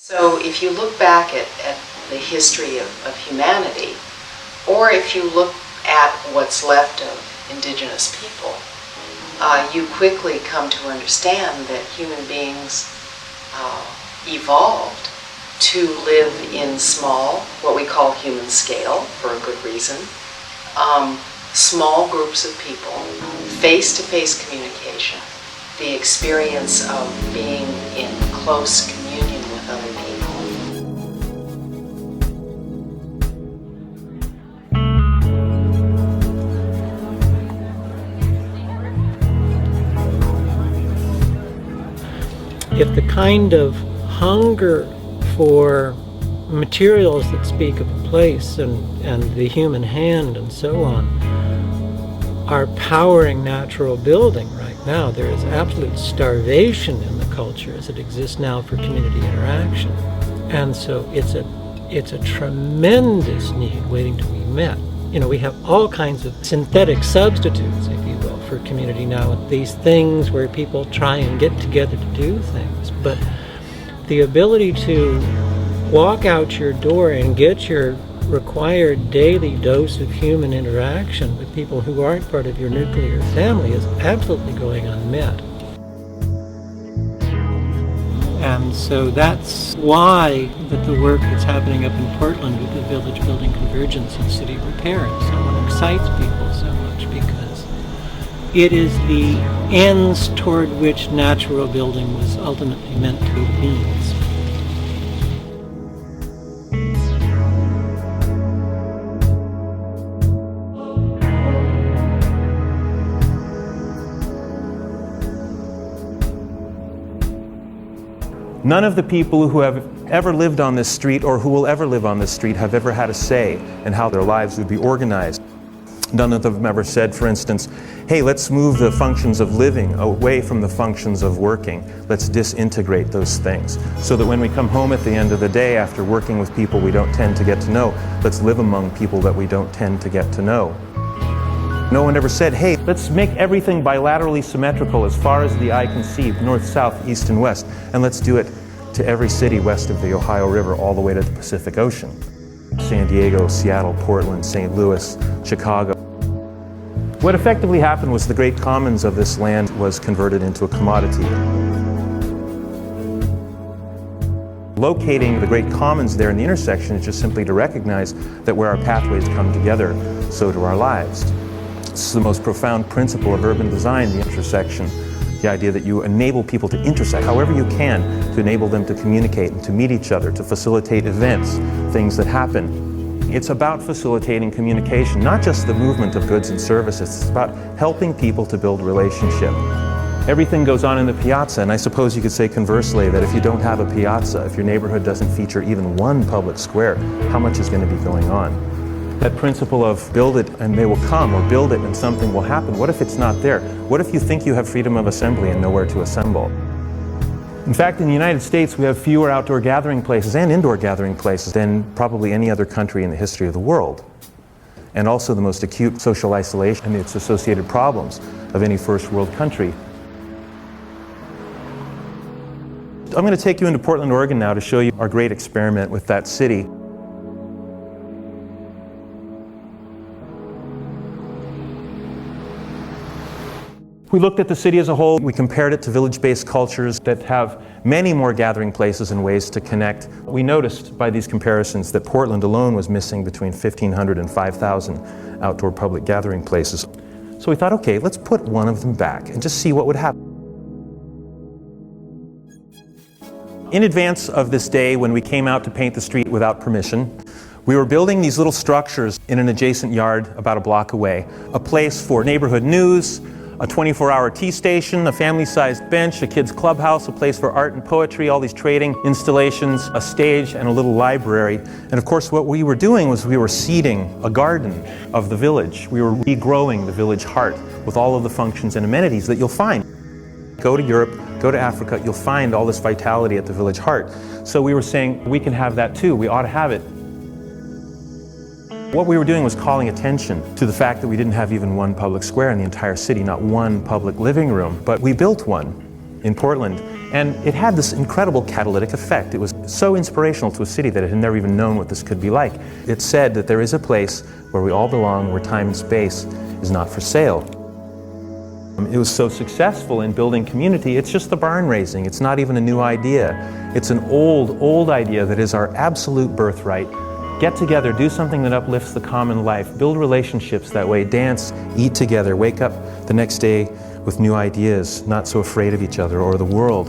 So if you look back at the history of humanity, or if you look at what's left of indigenous people, you quickly come to understand that human beings evolved to live in small, what we call human scale, for a good reason, small groups of people, face-to-face communication, the experience of being in close communion with other people. If the kind of hunger for materials that speak of a place and the human hand and so on are powering natural building right now, there is absolute starvation in the culture as it exists now for community interaction. And so it's a tremendous need waiting to be met. You know, we have all kinds of synthetic substitutes, if you will, for community now. These things where people try and get together to do things. But the ability to walk out your door and get your required daily dose of human interaction with people who aren't part of your nuclear family is absolutely going unmet. And so that's why that the work that's happening up in Portland with the Village Building Convergence and City Repair and so on excites people so much, because it is the ends toward which natural building was ultimately meant to be the means. None of the people who have ever lived on this street or who will ever live on this street have ever had a say in how their lives would be organized. None of them have ever said, for instance, hey, let's move the functions of living away from the functions of working. Let's disintegrate those things so that when we come home at the end of the day after working with people we don't tend to get to know, let's live among people that we don't tend to get to know. No one ever said, hey, let's make everything bilaterally symmetrical as far as the eye can see, north, south, east, and west, and let's do it to every city west of the Ohio River all the way to the Pacific Ocean. San Diego, Seattle, Portland, St. Louis, Chicago. What effectively happened was the great commons of this land was converted into a commodity. Locating the great commons there in the intersection is just simply to recognize that where our pathways come together, so do our lives. This is the most profound principle of urban design, the intersection. The idea that you enable people to intersect however you can to enable them to communicate and to meet each other, to facilitate events, things that happen. It's about facilitating communication, not just the movement of goods and services. It's about helping people to build relationship. Everything goes on in the piazza, and I suppose you could say conversely that if you don't have a piazza, if your neighborhood doesn't feature even one public square, how much is going to be going on? That principle of build it and they will come, or build it and something will happen. What if it's not there? What if you think you have freedom of assembly and nowhere to assemble? In fact, in the United States, we have fewer outdoor gathering places and indoor gathering places than probably any other country in the history of the world. And also the most acute social isolation and its associated problems of any first world country. I'm going to take you into Portland, Oregon now to show you our great experiment with that city. We looked at the city as a whole. We compared it to village-based cultures that have many more gathering places and ways to connect. We noticed by these comparisons that Portland alone was missing between 1,500 and 5,000 outdoor public gathering places. So we thought, okay, let's put one of them back and just see what would happen. In advance of this day, when we came out to paint the street without permission, we were building these little structures in an adjacent yard about a block away. A place for neighborhood news, a 24-hour tea station, a family-sized bench, a kids' clubhouse, a place for art and poetry, all these trading installations, a stage, and a little library. And of course, what we were doing was we were seeding a garden of the village. We were regrowing the village heart with all of the functions and amenities that you'll find. Go to Europe, go to Africa, you'll find all this vitality at the village heart. So we were saying, we can have that too, we ought to have it. What we were doing was calling attention to the fact that we didn't have even one public square in the entire city, not one public living room, but we built one. in Portland. And it had this incredible catalytic effect. It was so inspirational to a city that it had never even known what this could be like. It said that there is a place where we all belong, where time and space is not for sale. It was so successful in building community, it's just the barn raising. It's not even a new idea. It's an old idea that is our absolute birthright. Get together, do something that uplifts the common life, build relationships that way, dance, eat together, wake up the next day with new ideas, not so afraid of each other or the world.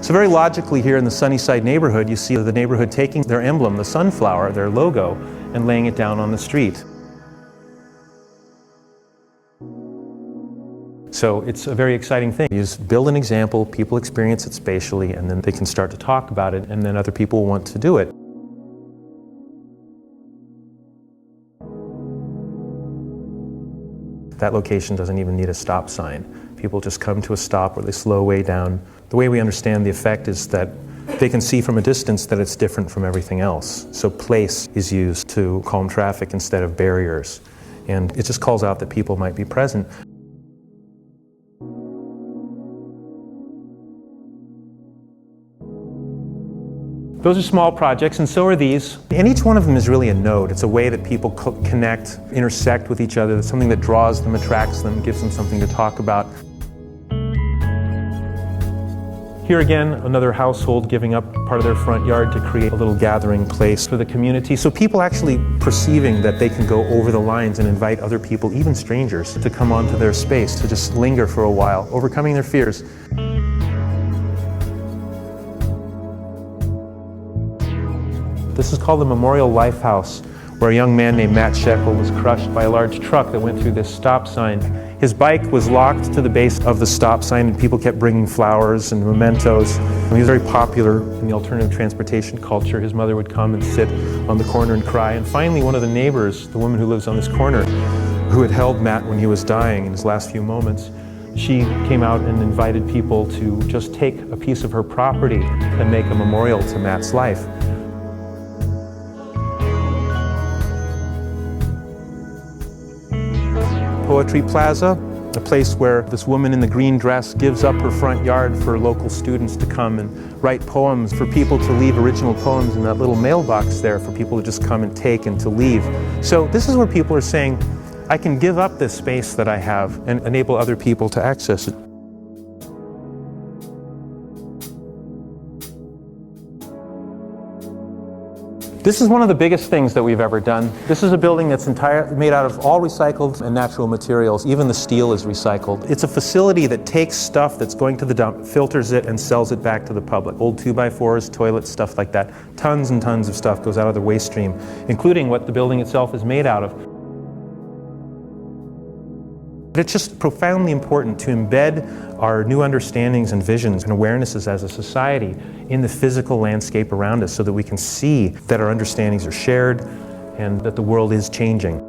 So very logically here in the Sunnyside neighborhood, you see the neighborhood taking their emblem, the sunflower, their logo, and laying it down on the street. So it's a very exciting thing. You just build an example, people experience it spatially, and then they can start to talk about it, and then other people want to do it. That location doesn't even need a stop sign. People just come to a stop or they slow way down. The way we understand the effect is that they can see from a distance that it's different from everything else. So place is used to calm traffic instead of barriers. And it just calls out that people might be present. Those are small projects, and so are these. And each one of them is really a node. It's a way that people connect, intersect with each other. It's something that draws them, attracts them, gives them something to talk about. Here again, another household giving up part of their front yard to create a little gathering place for the community. So people actually perceiving that they can go over the lines and invite other people, even strangers, to come onto their space, to just linger for a while, overcoming their fears. This is called the Memorial Lifehouse, where a young man named Matt Shekel was crushed by a large truck that went through this stop sign. His bike was locked to the base of the stop sign, and people kept bringing flowers and mementos. And he was very popular in the alternative transportation culture. His mother would come and sit on the corner and cry. And finally, one of the neighbors, the woman who lives on this corner, who had held Matt when he was dying in his last few moments, she came out and invited people to just take a piece of her property and make a memorial to Matt's life. Poetry Plaza, a place where this woman in the green dress gives up her front yard for local students to come and write poems, for people to leave original poems in that little mailbox there for people to just come and take and to leave. So this is where people are saying, I can give up this space that I have and enable other people to access it. This is one of the biggest things that we've ever done. This is a building that's made out of all recycled and natural materials. Even the steel is recycled. It's a facility that takes stuff that's going to the dump, filters it, and sells it back to the public. Old 2x4s, toilets, stuff like that. Tons and tons of stuff goes out of the waste stream, including what the building itself is made out of. It's just profoundly important to embed our new understandings and visions and awarenesses as a society in the physical landscape around us so that we can see that our understandings are shared and that the world is changing.